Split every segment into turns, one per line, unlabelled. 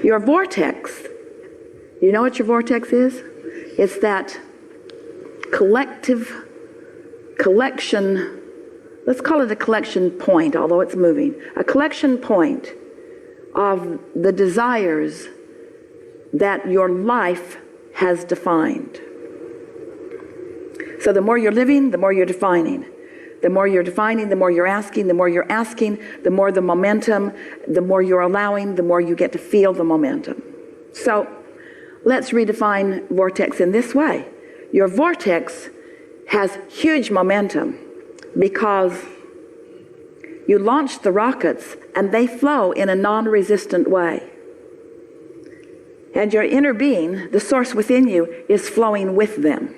Your vortex, you know what your vortex is? It's that collection, let's call it a collection point, although it's moving, a collection point of the desires that your life has defined. So the more you're living, the more you're defining. The more you're defining, the more you're asking, the more you're asking, the more the momentum, the more you're allowing, the more you get to feel the momentum. So let's redefine vortex in this way. Your vortex has huge momentum because you launch the rockets and they flow in a non-resistant way. And your inner being, the source within you, is flowing with them.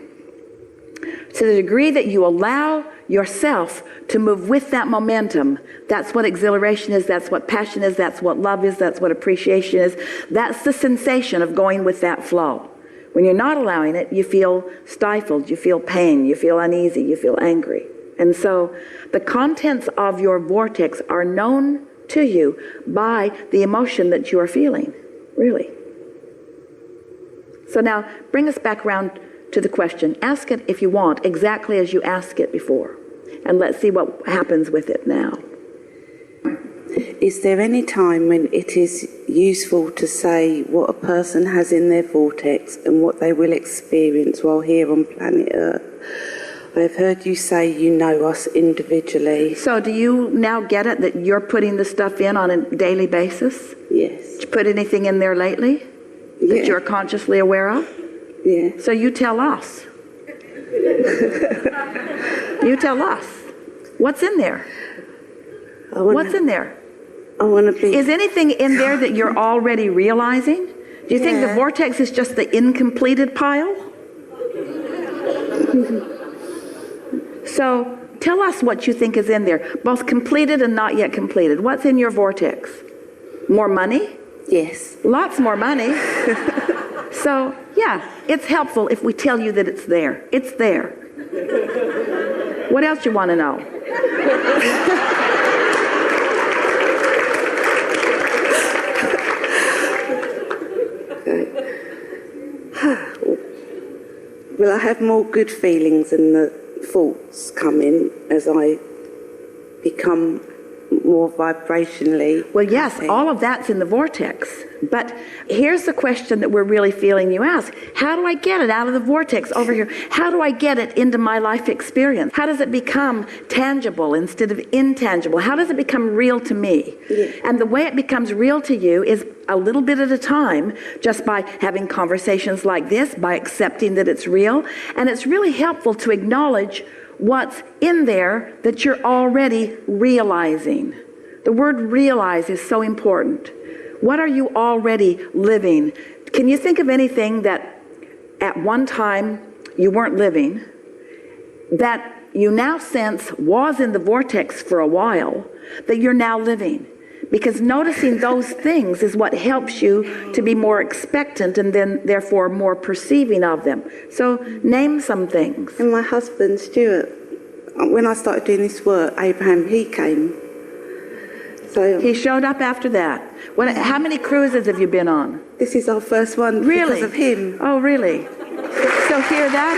To the degree that you allow yourself to move with that momentum, that's what exhilaration is, that's what passion is, that's what love is, that's what appreciation is. That's the sensation of going with that flow. When you're not allowing it, you feel stifled, you feel pain, you feel uneasy, you feel angry. And so the contents of your vortex are known to you by the emotion that you are feeling, really. So now bring us back around to the question. Ask it if you want, exactly as you asked it before. And let's see what happens with it now.
Is there any time when it is useful to say what a person has in their vortex and what they will experience while here on planet Earth? I've heard you say you know us individually.
So do you now get it that you're putting the stuff in on a daily basis?
Yes.
Did you put anything in there lately that you're consciously aware of?
Yeah.
So you tell us. You tell us. What's in there? What's in there?
I want to be...
Is anything in there that you're already realizing? Do you think the vortex is just the incompleted pile? So tell us what you think is in there, both completed and not yet completed. What's in your vortex? More money?
Yes.
Lots more money. So, yeah, it's helpful if we tell you that it's there. It's there. What else you want to know?
Will I have more good feelings and the thoughts come in as I become more vibrationally?
Well, yes, all of that's in the vortex. But here's the question that we're really feeling you ask. How do I get it out of the vortex over here? How do I get it into my life experience? How does it become tangible instead of intangible? How does it become real to me?
Yeah.
And the way it becomes real to you is a little bit at a time, just by having conversations like this, by accepting that it's real. And it's really helpful to acknowledge what's in there that you're already realizing. The word realize is so important. What are you already living? Can you think of anything that at one time you weren't living, that you now sense was in the vortex for a while, that you're now living? Because noticing those things is what helps you to be more expectant and then therefore more perceiving of them. So name some things.
And my husband, Stuart, when I started doing this work, Abraham, he came. So
he showed up after that. How many cruises have you been on?
This is our first one.
Really?
Because of him.
Oh, really? So here that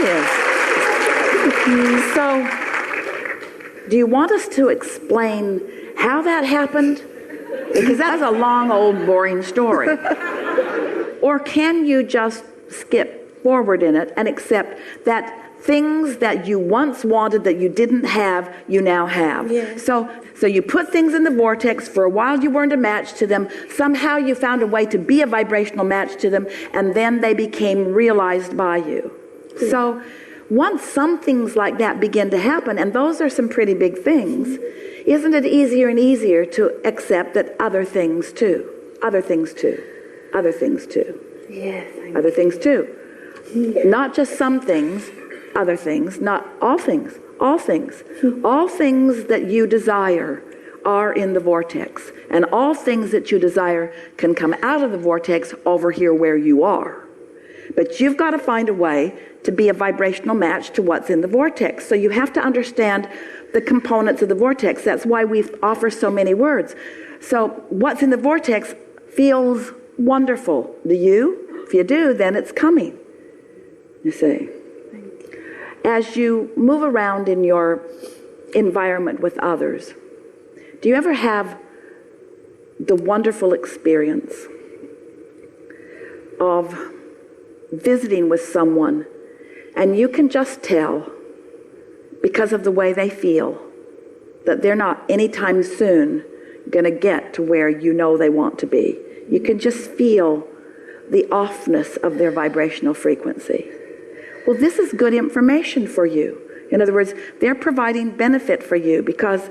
is. So do you want us to explain how that happened? Because that's a long, old, boring story. Or can you just skip forward in it and accept that things that you once wanted that you didn't have, you now have?
Yeah.
So you put things in the vortex. For a while you weren't a match to them. Somehow you found a way to be a vibrational match to them, and then they became realized by you. Yeah. So once some things like that begin to happen, and those are some pretty big things, isn't it easier and easier to accept that other things too, other things too, other things too, other things too. Not just some things, other things, not all things, all things. All things that you desire are in the vortex, and all things that you desire can come out of the vortex over here where you are. But you've got to find a way to be a vibrational match to what's in the vortex. So you have to understand the components of the vortex. That's why we offer so many words. So what's in the vortex feels Wonderful. Do you? If you do, then it's coming. You see. As you move around in your environment with others, do you ever have the wonderful experience of visiting with someone and you can just tell, because of the way they feel, that they're not anytime soon going to get to where you know they want to be? You can just feel the offness of their vibrational frequency. Well, this is good information for you. In other words, they're providing benefit for you because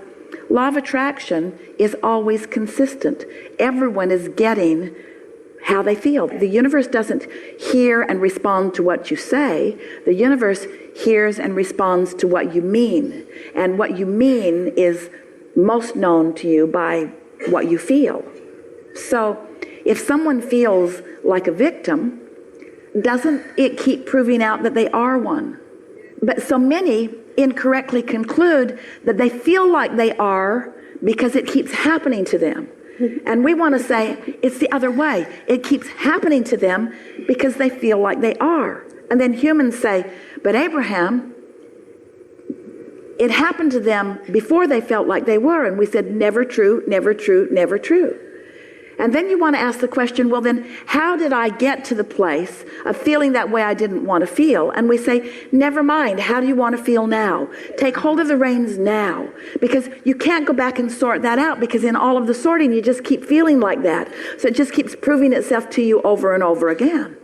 law of attraction is always consistent. Everyone is getting how they feel. The universe doesn't hear and respond to what you say. The universe hears and responds to what you mean. And what you mean is most known to you by what you feel. So if someone feels like a victim, doesn't it keep proving out that they are one? But so many incorrectly conclude that they feel like they are because it keeps happening to them. And we want to say it's the other way. It keeps happening to them because they feel like they are. And then humans say, but Abraham, it happened to them before they felt like they were. And we said, never true, never true, never true. And then you want to ask the question, well then, how did I get to the place of feeling that way I didn't want to feel? And we say, never mind, how do you want to feel now? Take hold of the reins now. Because you can't go back and sort that out, because in all of the sorting, you just keep feeling like that. So it just keeps proving itself to you over and over again.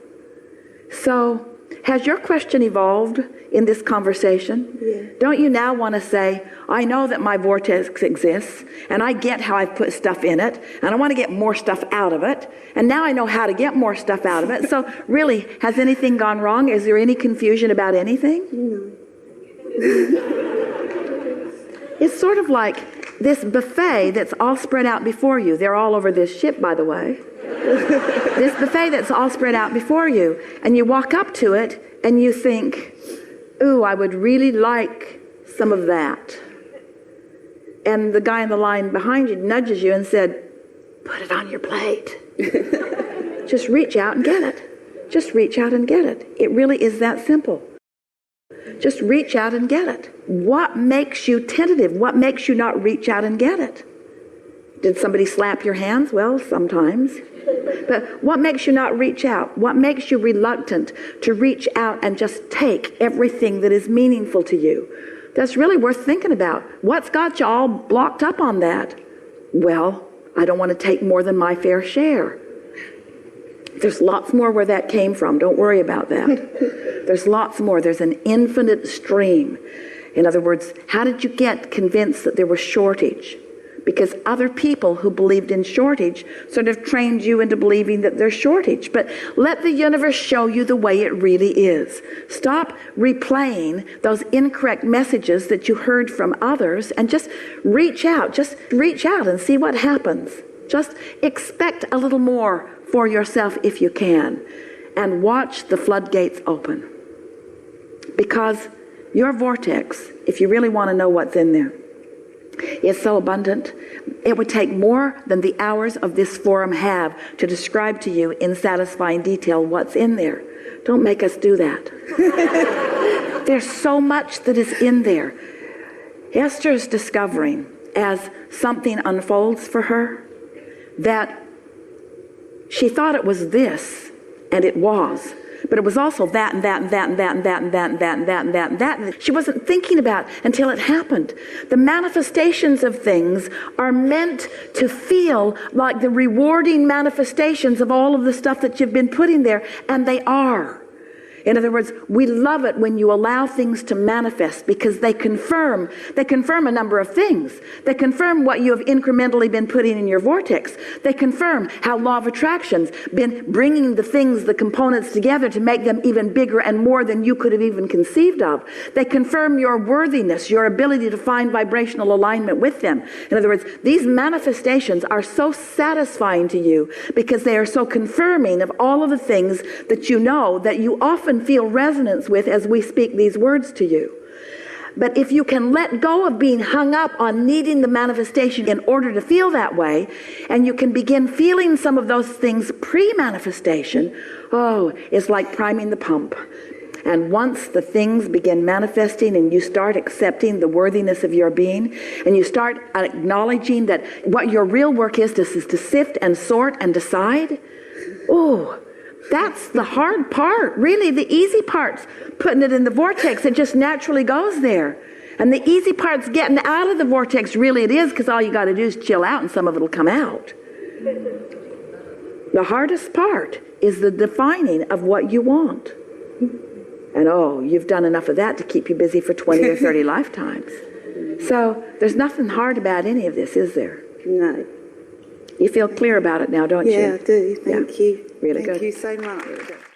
So, has your question evolved in this conversation?
Yeah.
Don't you now want to say, I know that my vortex exists, and I get how I've put stuff in it, and I want to get more stuff out of it, and now I know how to get more stuff out of it. So really, has anything gone wrong? Is there any confusion about anything?
No.
It's sort of like this buffet that's all spread out before you. They're all over this ship, by the way. This buffet that's all spread out before you, and you walk up to it and you think, ooh, I would really like some of that. And the guy in the line behind you nudges you and said, put it on your plate. Just reach out and get it. Just reach out and get it. It really is that simple. Just reach out and get it. What makes you tentative? What makes you not reach out and get it? Did somebody slap your hands? Well, sometimes. But what makes you not reach out? What makes you reluctant to reach out and just take everything that is meaningful to you? That's really worth thinking about. What's got you all blocked up on that? Well, I don't want to take more than my fair share. There's lots more where that came from. Don't worry about that. There's lots more. There's an infinite stream. In other words, how did you get convinced that there was shortage? Because other people who believed in shortage sort of trained you into believing that there's shortage. But let the universe show you the way it really is. Stop replaying those incorrect messages that you heard from others and just reach out. Just reach out and see what happens. Just expect a little more for yourself if you can. And watch the floodgates open. Because your vortex, if you really want to know what's in there, is so abundant, it would take more than the hours of this forum have to describe to you in satisfying detail what's in there. Don't make us do that. There's so much that is in there. Esther's discovering, as something unfolds for her, that she thought it was this, and it was. But it was also that and that and that and that and that and that and that and that and that and that. And she wasn't thinking about until it happened. The manifestations of things are meant to feel like the rewarding manifestations of all of the stuff that you've been putting there, and they are. In other words, we love it when you allow things to manifest because they confirm a number of things. They confirm what you have incrementally been putting in your vortex. They confirm how law of attraction's been bringing the things, the components together to make them even bigger and more than you could have even conceived of. They confirm your worthiness, your ability to find vibrational alignment with them. In other words, these manifestations are so satisfying to you because they are so confirming of all of the things that you know that you often feel resonance with as we speak these words to you. But if you can let go of being hung up on needing the manifestation in order to feel that way, and you can begin feeling some of those things pre-manifestation, oh, it's like priming the pump. And once the things begin manifesting and you start accepting the worthiness of your being, and you start acknowledging that what your real work is to sift and sort and decide, oh, that's the hard part. Really, the easy part's putting it in the vortex. It just naturally goes there. And the easy part's getting out of the vortex. Really, it is, because all you got to do is chill out and some of it will come out. The hardest part is the defining of what you want. And oh, you've done enough of that to keep you busy for 20 or 30 lifetimes. So there's nothing hard about any of this, is there?
No.
You feel clear about it now, don't you?
Yeah, I do. Thank you.
Really good.
Thank you so much.